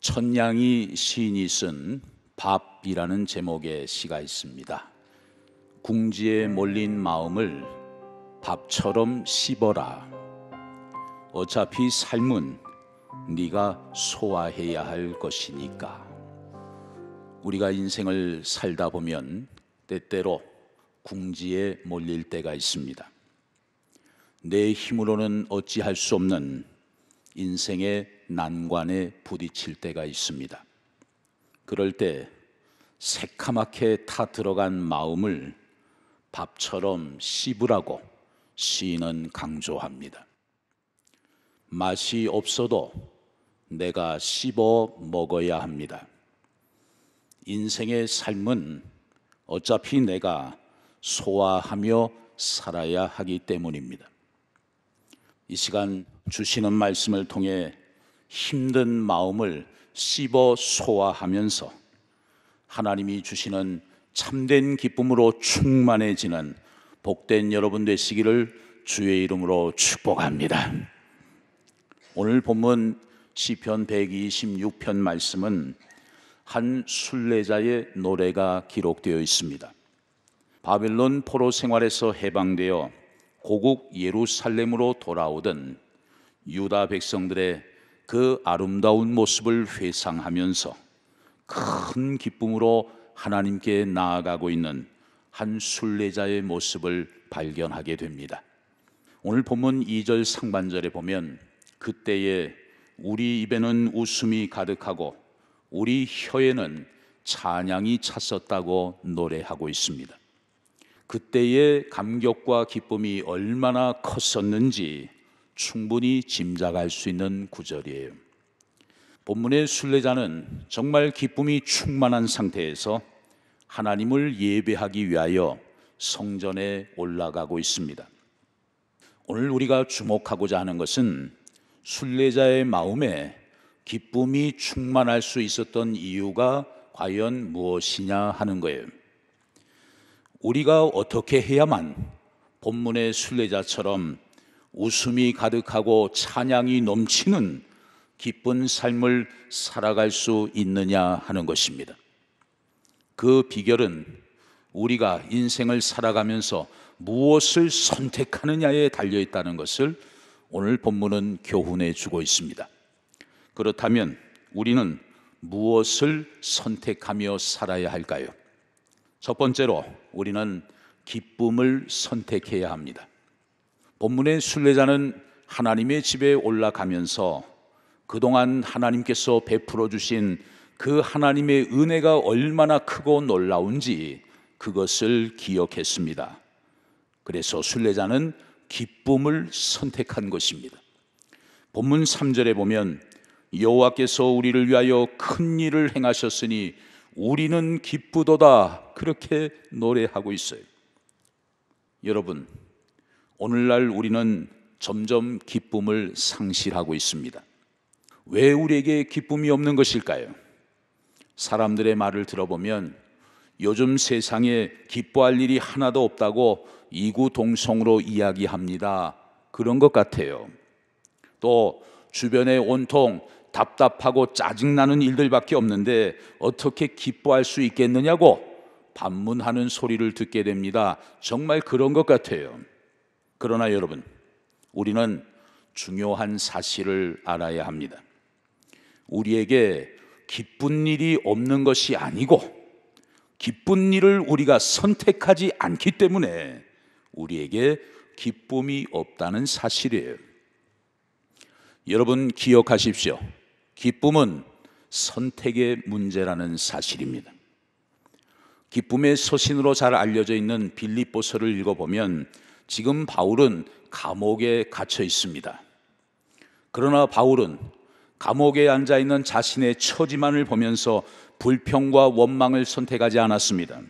천냥이 시인이 쓴 밥이라는 제목의 시가 있습니다. 궁지에 몰린 마음을 밥처럼 씹어라. 어차피 삶은 네가 소화해야 할 것이니까. 우리가 인생을 살다 보면 때때로 궁지에 몰릴 때가 있습니다. 내 힘으로는 어찌할 수 없는 인생의 난관에 부딪힐 때가 있습니다. 그럴 때 새카맣게 타 들어간 마음을 밥처럼 씹으라고 시인은 강조합니다. 맛이 없어도 내가 씹어 먹어야 합니다. 인생의 삶은 어차피 내가 소화하며 살아야 하기 때문입니다. 이 시간 주시는 말씀을 통해 힘든 마음을 씹어 소화하면서 하나님이 주시는 참된 기쁨으로 충만해지는 복된 여러분 되시기를 주의 이름으로 축복합니다. 오늘 본문 시편 126편 말씀은 한 순례자의 노래가 기록되어 있습니다. 바벨론 포로 생활에서 해방되어 고국 예루살렘으로 돌아오던 유다 백성들의 그 아름다운 모습을 회상하면서 큰 기쁨으로 하나님께 나아가고 있는 한 순례자의 모습을 발견하게 됩니다. 오늘 본문 2절 상반절에 보면 그때에 우리 입에는 웃음이 가득하고 우리 혀에는 찬양이 찼었다고 노래하고 있습니다. 그때의 감격과 기쁨이 얼마나 컸었는지 충분히 짐작할 수 있는 구절이에요. 본문의 순례자는 정말 기쁨이 충만한 상태에서 하나님을 예배하기 위하여 성전에 올라가고 있습니다. 오늘 우리가 주목하고자 하는 것은 순례자의 마음에 기쁨이 충만할 수 있었던 이유가 과연 무엇이냐 하는 거예요. 우리가 어떻게 해야만 본문의 순례자처럼 웃음이 가득하고 찬양이 넘치는 기쁜 삶을 살아갈 수 있느냐 하는 것입니다. 그 비결은 우리가 인생을 살아가면서 무엇을 선택하느냐에 달려 있다는 것을 오늘 본문은 교훈해 주고 있습니다. 그렇다면 우리는 무엇을 선택하며 살아야 할까요? 첫 번째로 우리는 기쁨을 선택해야 합니다. 본문의 순례자는 하나님의 집에 올라가면서 그동안 하나님께서 베풀어 주신 그 하나님의 은혜가 얼마나 크고 놀라운지 그것을 기억했습니다. 그래서 순례자는 기쁨을 선택한 것입니다. 본문 3절에 보면 여호와께서 우리를 위하여 큰 일을 행하셨으니 우리는 기쁘도다 그렇게 노래하고 있어요. 여러분, 오늘날 우리는 점점 기쁨을 상실하고 있습니다. 왜 우리에게 기쁨이 없는 것일까요? 사람들의 말을 들어보면 요즘 세상에 기뻐할 일이 하나도 없다고 이구동성으로 이야기합니다. 그런 것 같아요. 또 주변에 온통 답답하고 짜증나는 일들밖에 없는데 어떻게 기뻐할 수 있겠느냐고 반문하는 소리를 듣게 됩니다. 정말 그런 것 같아요. 그러나 여러분, 우리는 중요한 사실을 알아야 합니다. 우리에게 기쁜 일이 없는 것이 아니고 기쁜 일을 우리가 선택하지 않기 때문에 우리에게 기쁨이 없다는 사실이에요. 여러분 기억하십시오. 기쁨은 선택의 문제라는 사실입니다. 기쁨의 서신으로 잘 알려져 있는 빌립보서를 읽어보면 지금 바울은 감옥에 갇혀 있습니다. 그러나 바울은 감옥에 앉아있는 자신의 처지만을 보면서 불평과 원망을 선택하지 않았습니다.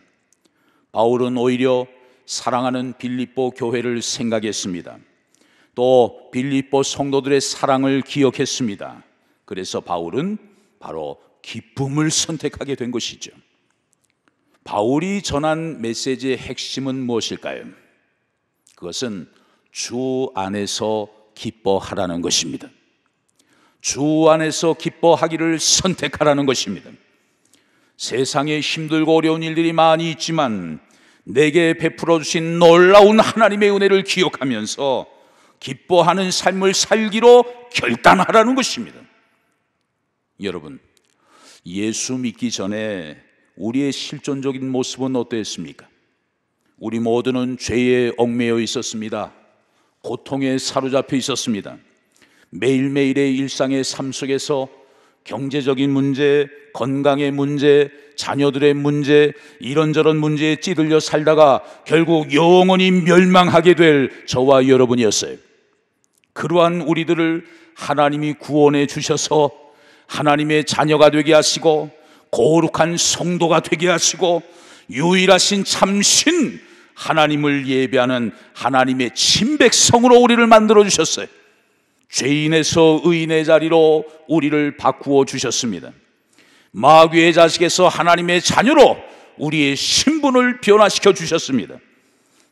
바울은 오히려 사랑하는 빌립보 교회를 생각했습니다. 또 빌립보 성도들의 사랑을 기억했습니다. 그래서 바울은 바로 기쁨을 선택하게 된 것이죠. 바울이 전한 메시지의 핵심은 무엇일까요? 그것은 주 안에서 기뻐하라는 것입니다. 주 안에서 기뻐하기를 선택하라는 것입니다. 세상에 힘들고 어려운 일들이 많이 있지만 내게 베풀어 주신 놀라운 하나님의 은혜를 기억하면서 기뻐하는 삶을 살기로 결단하라는 것입니다. 여러분, 예수 믿기 전에 우리의 실존적인 모습은 어떠했습니까? 우리 모두는 죄에 얽매여 있었습니다. 고통에 사로잡혀 있었습니다. 매일매일의 일상의 삶 속에서 경제적인 문제, 건강의 문제, 자녀들의 문제, 이런저런 문제에 찌들려 살다가 결국 영원히 멸망하게 될 저와 여러분이었어요. 그러한 우리들을 하나님이 구원해 주셔서 하나님의 자녀가 되게 하시고 거룩한 성도가 되게 하시고 유일하신 참신 하나님을 예배하는 하나님의 친백성으로 우리를 만들어 주셨어요. 죄인에서 의인의 자리로 우리를 바꾸어 주셨습니다. 마귀의 자식에서 하나님의 자녀로 우리의 신분을 변화시켜 주셨습니다.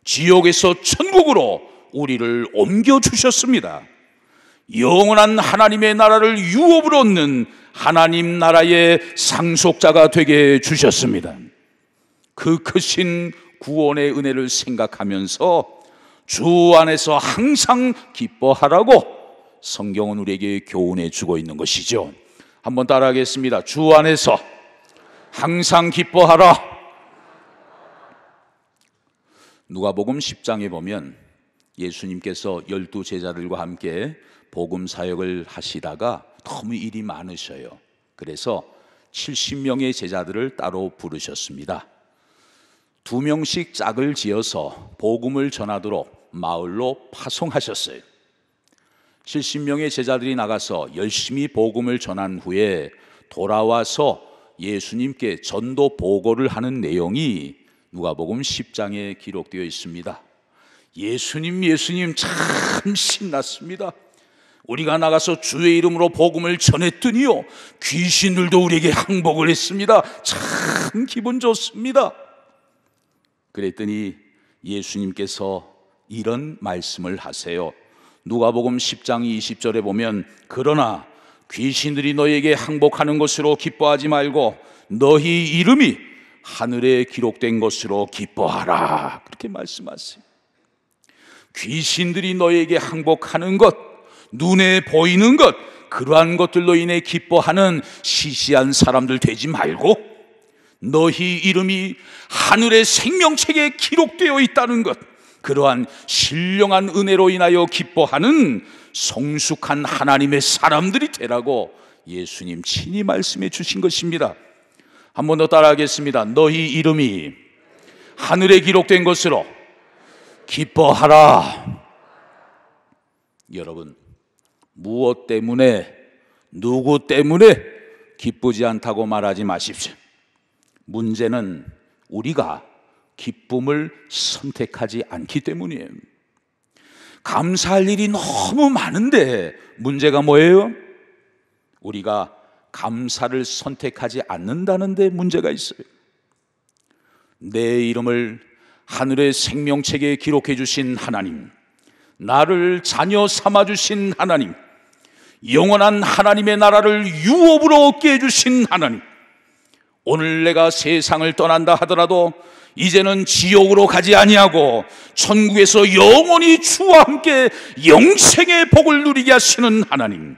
지옥에서 천국으로 우리를 옮겨 주셨습니다. 영원한 하나님의 나라를 유업으로 얻는 하나님 나라의 상속자가 되게 주셨습니다. 그 크신 구원의 은혜를 생각하면서 주 안에서 항상 기뻐하라고 성경은 우리에게 교훈해 주고 있는 것이죠. 한번 따라하겠습니다. 주 안에서 항상 기뻐하라. 누가복음 10장에 보면 예수님께서 12 제자들과 함께 복음 사역을 하시다가 너무 일이 많으셔요. 그래서 70명의 제자들을 따로 부르셨습니다. 2명씩 짝을 지어서 복음을 전하도록 마을로 파송하셨어요. 70명의 제자들이 나가서 열심히 복음을 전한 후에 돌아와서 예수님께 전도 보고를 하는 내용이 누가복음 10장에 기록되어 있습니다. 예수님 참 신났습니다. 우리가 나가서 주의 이름으로 복음을 전했더니요, 귀신들도 우리에게 항복을 했습니다. 참 기분 좋습니다. 그랬더니 예수님께서 이런 말씀을 하세요. 누가복음 10장 20절에 보면 그러나 귀신들이 너희에게 항복하는 것으로 기뻐하지 말고 너희 이름이 하늘에 기록된 것으로 기뻐하라, 그렇게 말씀하세요. 귀신들이 너희에게 항복하는 것, 눈에 보이는 것, 그러한 것들로 인해 기뻐하는 시시한 사람들 되지 말고 너희 이름이 하늘의 생명책에 기록되어 있다는 것, 그러한 신령한 은혜로 인하여 기뻐하는 성숙한 하나님의 사람들이 되라고 예수님 친히 말씀해 주신 것입니다. 한 번 더 따라하겠습니다. 너희 이름이 하늘에 기록된 것으로 기뻐하라. 여러분, 무엇 때문에, 누구 때문에 기쁘지 않다고 말하지 마십시오. 문제는 우리가 기쁨을 선택하지 않기 때문이에요. 감사할 일이 너무 많은데 문제가 뭐예요? 우리가 감사를 선택하지 않는다는 데 문제가 있어요. 내 이름을 하늘의 생명책에 기록해 주신 하나님, 나를 자녀 삼아 주신 하나님, 영원한 하나님의 나라를 유업으로 얻게 해주신 하나님, 오늘 내가 세상을 떠난다 하더라도 이제는 지옥으로 가지 아니하고 천국에서 영원히 주와 함께 영생의 복을 누리게 하시는 하나님,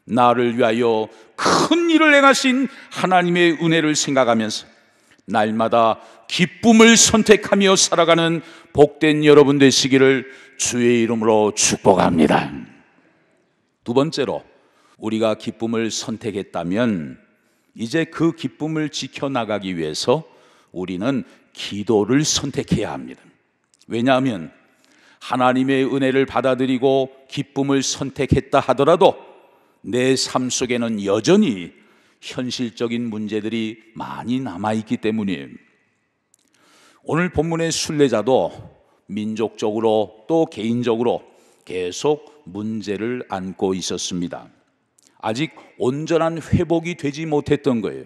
나를 위하여 큰 일을 행하신 하나님의 은혜를 생각하면서 날마다 기쁨을 선택하며 살아가는 복된 여러분 되시기를 주의 이름으로 축복합니다. 두 번째로, 우리가 기쁨을 선택했다면 이제 그 기쁨을 지켜나가기 위해서 우리는 기도를 선택해야 합니다. 왜냐하면 하나님의 은혜를 받아들이고 기쁨을 선택했다 하더라도 내 삶 속에는 여전히 현실적인 문제들이 많이 남아있기 때문이에요. 오늘 본문의 순례자도 민족적으로 또 개인적으로 계속 문제를 안고 있었습니다. 아직 온전한 회복이 되지 못했던 거예요.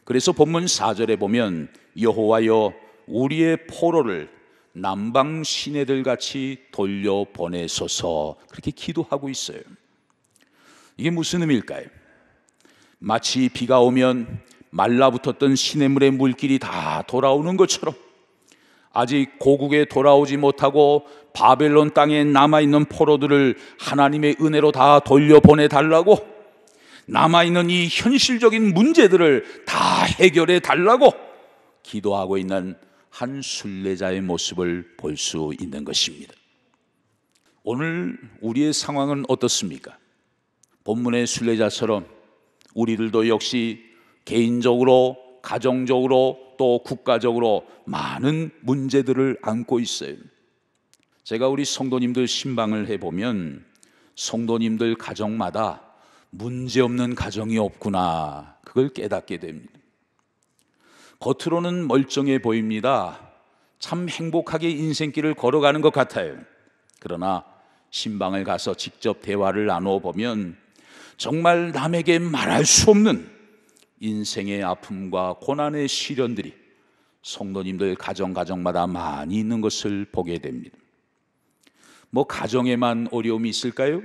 그래서 본문 4절에 보면 여호와여 우리의 포로를 남방 시내들 같이 돌려보내소서, 그렇게 기도하고 있어요. 이게 무슨 의미일까요? 마치 비가 오면 말라붙었던 시냇물의 물길이 다 돌아오는 것처럼 아직 고국에 돌아오지 못하고 바벨론 땅에 남아있는 포로들을 하나님의 은혜로 다 돌려보내달라고, 남아있는 이 현실적인 문제들을 다 해결해 달라고 기도하고 있는 한 순례자의 모습을 볼 수 있는 것입니다. 오늘 우리의 상황은 어떻습니까? 본문의 순례자처럼 우리들도 역시 개인적으로, 가정적으로, 또 국가적으로 많은 문제들을 안고 있어요. 제가 우리 성도님들 신방을 해보면 성도님들 가정마다 문제없는 가정이 없구나, 그걸 깨닫게 됩니다. 겉으로는 멀쩡해 보입니다. 참 행복하게 인생길을 걸어가는 것 같아요. 그러나 신방을 가서 직접 대화를 나누어 보면 정말 남에게 말할 수 없는 인생의 아픔과 고난의 시련들이 성도님들 가정마다 많이 있는 것을 보게 됩니다. 뭐 가정에만 어려움이 있을까요?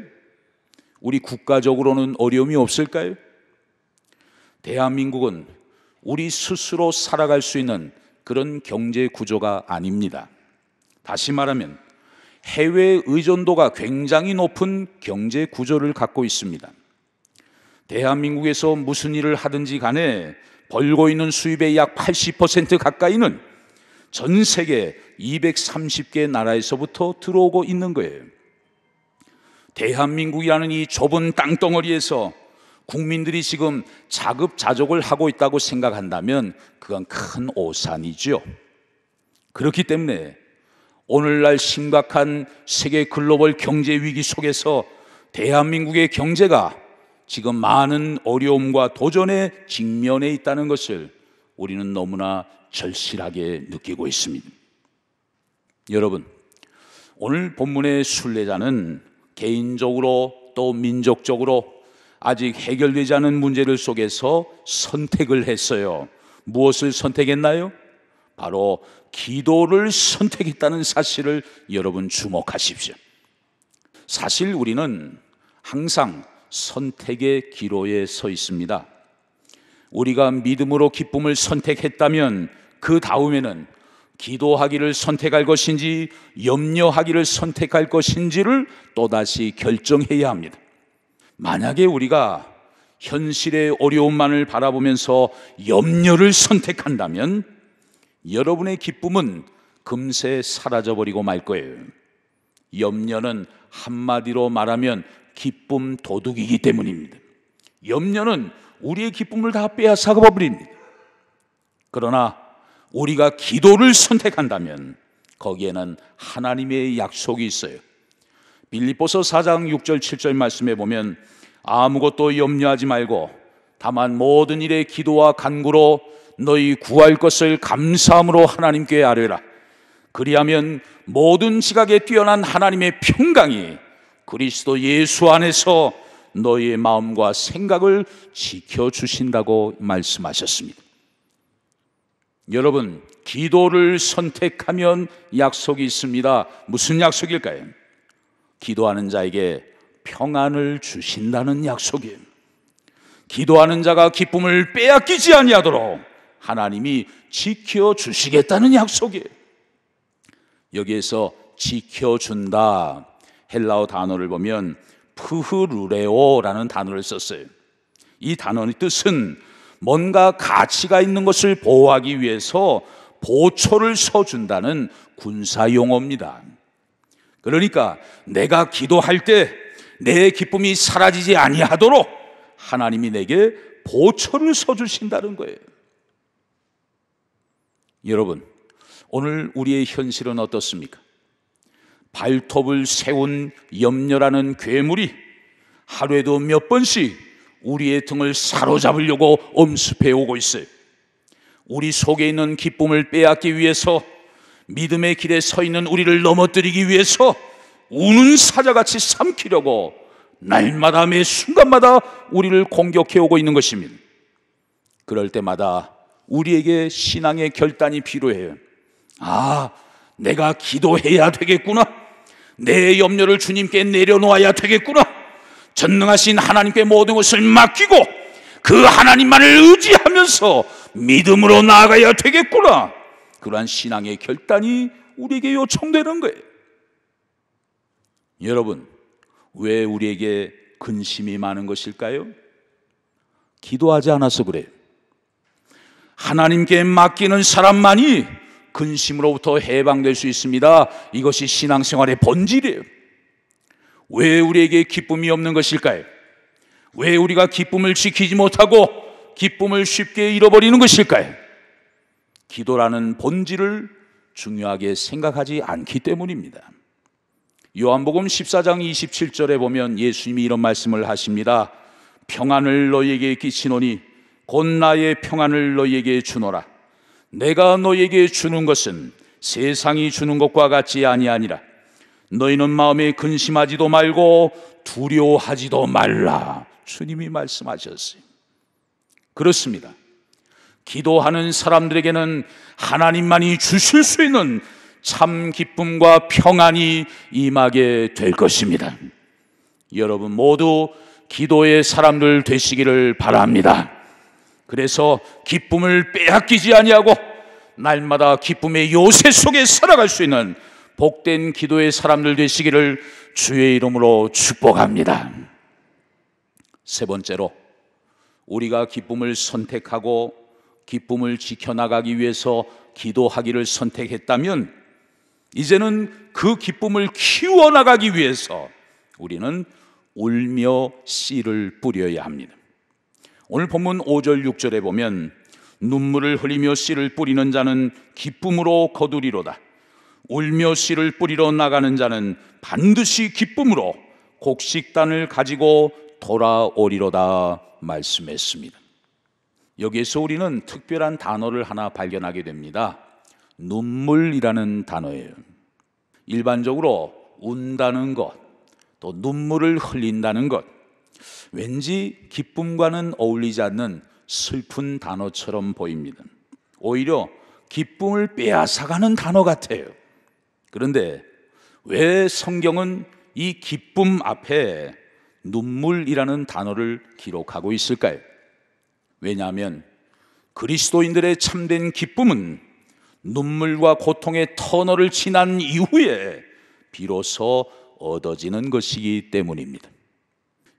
우리 국가적으로는 어려움이 없을까요? 대한민국은 우리 스스로 살아갈 수 있는 그런 경제 구조가 아닙니다. 다시 말하면 해외 의존도가 굉장히 높은 경제 구조를 갖고 있습니다. 대한민국에서 무슨 일을 하든지 간에 벌고 있는 수입의 약 80% 가까이는 전 세계 230개 나라에서부터 들어오고 있는 거예요. 대한민국이라는 이 좁은 땅덩어리에서 국민들이 지금 자급자족을 하고 있다고 생각한다면 그건 큰 오산이죠. 그렇기 때문에 오늘날 심각한 세계 글로벌 경제 위기 속에서 대한민국의 경제가 지금 많은 어려움과 도전에 직면해 있다는 것을 우리는 너무나 절실하게 느끼고 있습니다. 여러분, 오늘 본문의 순례자는 개인적으로 또 민족적으로 아직 해결되지 않은 문제들 속에서 선택을 했어요. 무엇을 선택했나요? 바로 기도를 선택했다는 사실을 여러분 주목하십시오. 사실 우리는 항상 선택의 기로에 서 있습니다. 우리가 믿음으로 기쁨을 선택했다면 그 다음에는 기도하기를 선택할 것인지 염려하기를 선택할 것인지를 또다시 결정해야 합니다. 만약에 우리가 현실의 어려움만을 바라보면서 염려를 선택한다면 여러분의 기쁨은 금세 사라져버리고 말 거예요. 염려는 한마디로 말하면 기쁨 도둑이기 때문입니다. 염려는 우리의 기쁨을 다 빼앗아 버립니다. 그러나 우리가 기도를 선택한다면 거기에는 하나님의 약속이 있어요. 빌립보서 4장 6절 7절 말씀에 보면 아무것도 염려하지 말고 다만 모든 일에 기도와 간구로 너희 구할 것을 감사함으로 하나님께 아뢰라. 그리하면 모든 지각에 뛰어난 하나님의 평강이 그리스도 예수 안에서 너희의 마음과 생각을 지켜주신다고 말씀하셨습니다. 여러분, 기도를 선택하면 약속이 있습니다. 무슨 약속일까요? 기도하는 자에게 평안을 주신다는 약속이에요. 기도하는 자가 기쁨을 빼앗기지 아니하도록 하나님이 지켜주시겠다는 약속이에요. 여기에서 지켜준다, 헬라어 단어를 보면 프흐루레오라는 단어를 썼어요. 이 단어의 뜻은 뭔가 가치가 있는 것을 보호하기 위해서 보초를 서준다는 군사 용어입니다. 그러니까 내가 기도할 때 내 기쁨이 사라지지 아니하도록 하나님이 내게 보초를 서주신다는 거예요. 여러분, 오늘 우리의 현실은 어떻습니까? 발톱을 세운 염려라는 괴물이 하루에도 몇 번씩 우리의 등을 사로잡으려고 엄습해 오고 있어요. 우리 속에 있는 기쁨을 빼앗기 위해서, 믿음의 길에 서 있는 우리를 넘어뜨리기 위해서 우는 사자같이 삼키려고 날마다 매 순간마다 우리를 공격해 오고 있는 것입니다. 그럴 때마다 우리에게 신앙의 결단이 필요해요. 아, 내가 기도해야 되겠구나. 내 염려를 주님께 내려놓아야 되겠구나. 전능하신 하나님께 모든 것을 맡기고 그 하나님만을 의지하면서 믿음으로 나아가야 되겠구나. 그러한 신앙의 결단이 우리에게 요청되는 거예요. 여러분, 왜 우리에게 근심이 많은 것일까요? 기도하지 않아서 그래요. 하나님께 맡기는 사람만이 근심으로부터 해방될 수 있습니다. 이것이 신앙생활의 본질이에요. 왜 우리에게 기쁨이 없는 것일까요? 왜 우리가 기쁨을 지키지 못하고 기쁨을 쉽게 잃어버리는 것일까요? 기도라는 본질을 중요하게 생각하지 않기 때문입니다. 요한복음 14장 27절에 보면 예수님이 이런 말씀을 하십니다. 평안을 너희에게 끼치노니 곧 나의 평안을 너희에게 주노라. 내가 너희에게 주는 것은 세상이 주는 것과 같지 아니하니라. 너희는 마음에 근심하지도 말고 두려워하지도 말라. 주님이 말씀하셨어요. 그렇습니다. 기도하는 사람들에게는 하나님만이 주실 수 있는 참 기쁨과 평안이 임하게 될 것입니다. 여러분 모두 기도의 사람들 되시기를 바랍니다. 그래서 기쁨을 빼앗기지 아니하고 날마다 기쁨의 요새 속에 살아갈 수 있는 복된 기도의 사람들 되시기를 주의 이름으로 축복합니다. 세 번째로, 우리가 기쁨을 선택하고 기쁨을 지켜나가기 위해서 기도하기를 선택했다면 이제는 그 기쁨을 키워나가기 위해서 우리는 울며 씨를 뿌려야 합니다. 오늘 본문 5절 6절에 보면 눈물을 흘리며 씨를 뿌리는 자는 기쁨으로 거두리로다. 울며 씨를 뿌리러 나가는 자는 반드시 기쁨으로 곡식단을 가지고 돌아오리로다 말씀했습니다. 여기에서 우리는 특별한 단어를 하나 발견하게 됩니다. 눈물이라는 단어예요. 일반적으로 운다는 것, 또 눈물을 흘린다는 것, 왠지 기쁨과는 어울리지 않는 슬픈 단어처럼 보입니다. 오히려 기쁨을 빼앗아가는 단어 같아요. 그런데 왜 성경은 이 기쁨 앞에 눈물이라는 단어를 기록하고 있을까요? 왜냐하면 그리스도인들의 참된 기쁨은 눈물과 고통의 터널을 지난 이후에 비로소 얻어지는 것이기 때문입니다.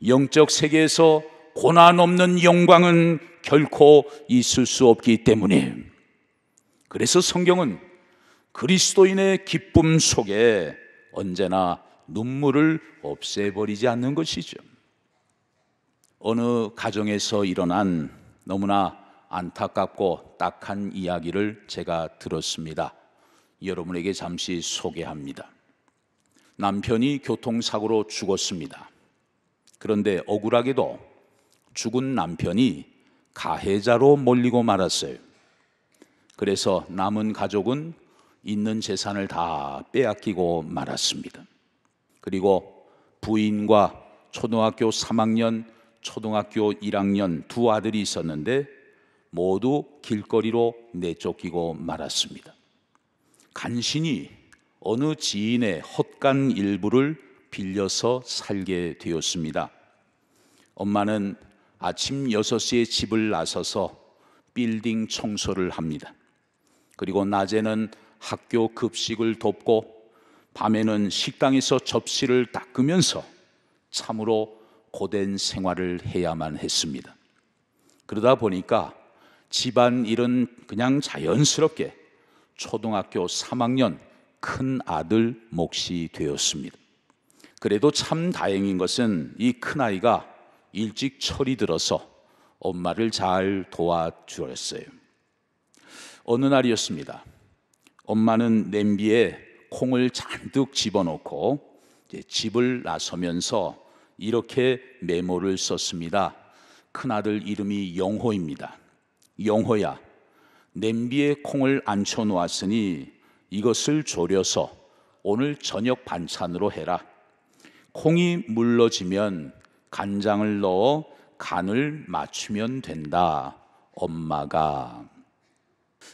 영적 세계에서 고난 없는 영광은 결코 있을 수 없기 때문이에요. 그래서 성경은 그리스도인의 기쁨 속에 언제나 눈물을 없애버리지 않는 것이죠. 어느 가정에서 일어난 너무나 안타깝고 딱한 이야기를 제가 들었습니다. 여러분에게 잠시 소개합니다. 남편이 교통사고로 죽었습니다. 그런데 억울하게도 죽은 남편이 가해자로 몰리고 말았어요. 그래서 남은 가족은 있는 재산을 다 빼앗기고 말았습니다. 그리고 부인과 초등학교 3학년, 초등학교 1학년 두 아들이 있었는데 모두 길거리로 내쫓기고 말았습니다. 간신히 어느 지인의 헛간 일부를 빌려서 살게 되었습니다. 엄마는 아침 6시에 집을 나서서 빌딩 청소를 합니다. 그리고 낮에는 학교 급식을 돕고 밤에는 식당에서 접시를 닦으면서 참으로 고된 생활을 해야만 했습니다. 그러다 보니까 집안 일은 그냥 자연스럽게 초등학교 3학년 큰 아들 몫이 되었습니다. 그래도 참 다행인 것은 이 큰아이가 일찍 철이 들어서 엄마를 잘 도와주었어요. 어느 날이었습니다. 엄마는 냄비에 콩을 잔뜩 집어넣고 집을 나서면서 이렇게 메모를 썼습니다. 큰아들 이름이 영호입니다. 영호야, 냄비에 콩을 앉혀 놓았으니 이것을 졸여서 오늘 저녁 반찬으로 해라. 콩이 물러지면 간장을 넣어 간을 맞추면 된다. 엄마가.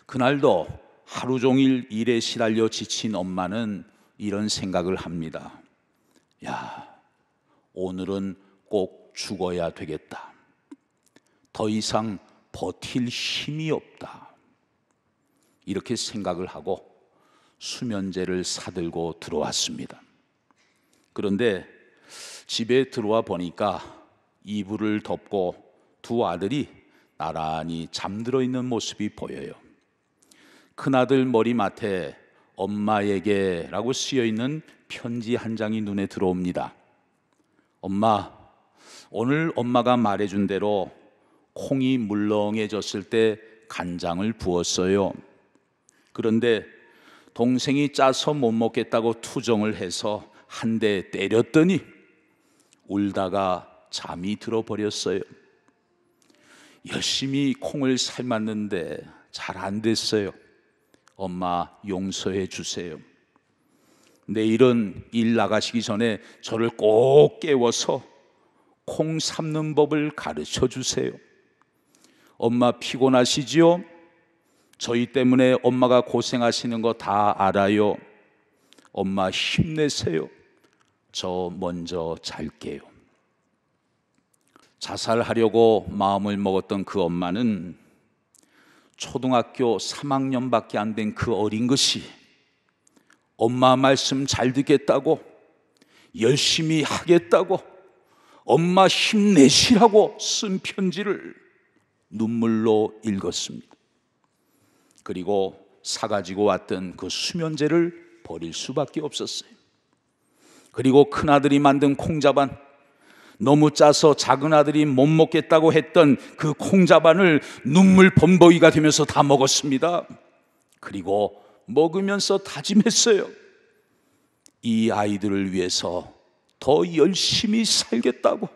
그날도 하루 종일 일에 시달려 지친 엄마는 이런 생각을 합니다. 야, 오늘은 꼭 죽어야 되겠다. 더 이상 버틸 힘이 없다. 이렇게 생각을 하고 수면제를 사들고 들어왔습니다. 그런데 집에 들어와 보니까 이불을 덮고 두 아들이 나란히 잠들어 있는 모습이 보여요. 큰아들 머리맡에 엄마에게 라고 쓰여 있는 편지 한 장이 눈에 들어옵니다. 엄마, 오늘 엄마가 말해준 대로 콩이 물렁해졌을 때 간장을 부었어요. 그런데 동생이 짜서 못 먹겠다고 투정을 해서 한 대 때렸더니 울다가 잠이 들어버렸어요. 열심히 콩을 삶았는데 잘 안 됐어요. 엄마 용서해 주세요. 내일은 일 나가시기 전에 저를 꼭 깨워서 콩 삶는 법을 가르쳐 주세요. 엄마 피곤하시지요? 저희 때문에 엄마가 고생하시는 거 다 알아요. 엄마 힘내세요. 저 먼저 잘게요. 자살하려고 마음을 먹었던 그 엄마는 초등학교 3학년밖에 안 된 그 어린 것이 엄마 말씀 잘 듣겠다고, 열심히 하겠다고, 엄마 힘내시라고 쓴 편지를 눈물로 읽었습니다. 그리고 사가지고 왔던 그 수면제를 버릴 수밖에 없었어요. 그리고 큰아들이 만든 콩자반, 너무 짜서 작은 아들이 못 먹겠다고 했던 그 콩자반을 눈물 범벅이가 되면서 다 먹었습니다. 그리고 먹으면서 다짐했어요. 이 아이들을 위해서 더 열심히 살겠다고,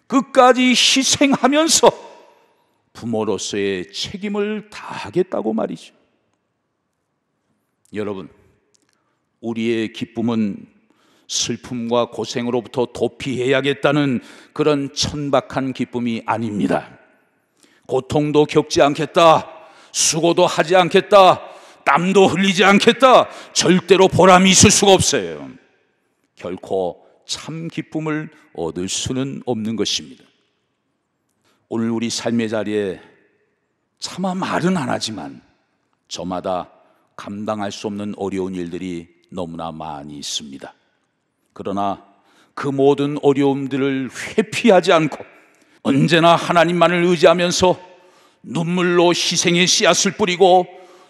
끝까지 희생하면서 부모로서의 책임을 다하겠다고 말이죠. 여러분, 우리의 기쁨은 슬픔과 고생으로부터 도피해야겠다는 그런 천박한 기쁨이 아닙니다. 고통도 겪지 않겠다, 수고도 하지 않겠다, 땀도 흘리지 않겠다, 절대로 보람이 있을 수가 없어요. 결코 참 기쁨을 얻을 수는 없는 것입니다. 오늘 우리 삶의 자리에 차마 말은 안 하지만 저마다 감당할 수 없는 어려운 일들이 너무나 많이 있습니다. 그러나 그 모든 어려움들을 회피하지 않고 언제나 하나님만을 의지하면서 눈물로 희생의 씨앗을 뿌리고,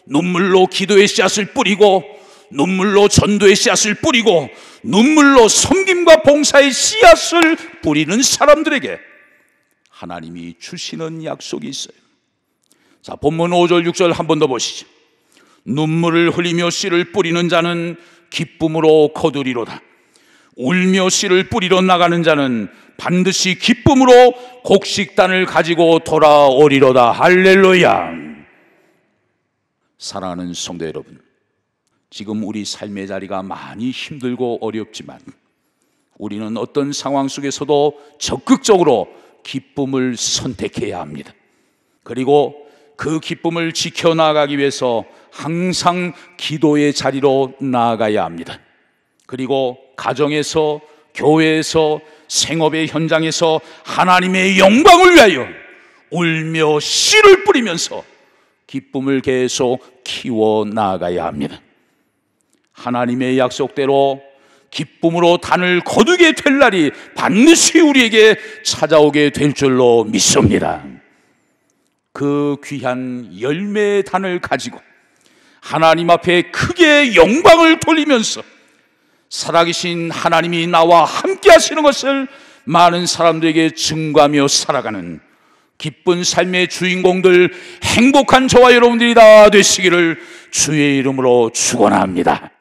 눈물로 기도의 씨앗을 뿌리고, 눈물로 전도의 씨앗을 뿌리고, 눈물로 섬김과 봉사의 씨앗을 뿌리는 사람들에게 하나님이 주시는 약속이 있어요. 자, 본문 5절 6절 한 번 더 보시죠. 눈물을 흘리며 씨를 뿌리는 자는 기쁨으로 거두리로다. 울며 씨를 뿌리러 나가는 자는 반드시 기쁨으로 곡식단을 가지고 돌아오리로다. 할렐루야. 사랑하는 성도 여러분, 지금 우리 삶의 자리가 많이 힘들고 어렵지만 우리는 어떤 상황 속에서도 적극적으로 기쁨을 선택해야 합니다. 그리고 그 기쁨을 지켜나가기 위해서 항상 기도의 자리로 나아가야 합니다. 그리고 가정에서, 교회에서, 생업의 현장에서 하나님의 영광을 위하여 울며 씨를 뿌리면서 기쁨을 계속 키워 나아가야 합니다. 하나님의 약속대로 기쁨으로 단을 거두게 될 날이 반드시 우리에게 찾아오게 될 줄로 믿습니다. 그 귀한 열매의 단을 가지고 하나님 앞에 크게 영광을 돌리면서 살아계신 하나님이 나와 함께 하시는 것을 많은 사람들에게 증거하며 살아가는 기쁜 삶의 주인공들, 행복한 저와 여러분들이 다 되시기를 주의 이름으로 축원합니다.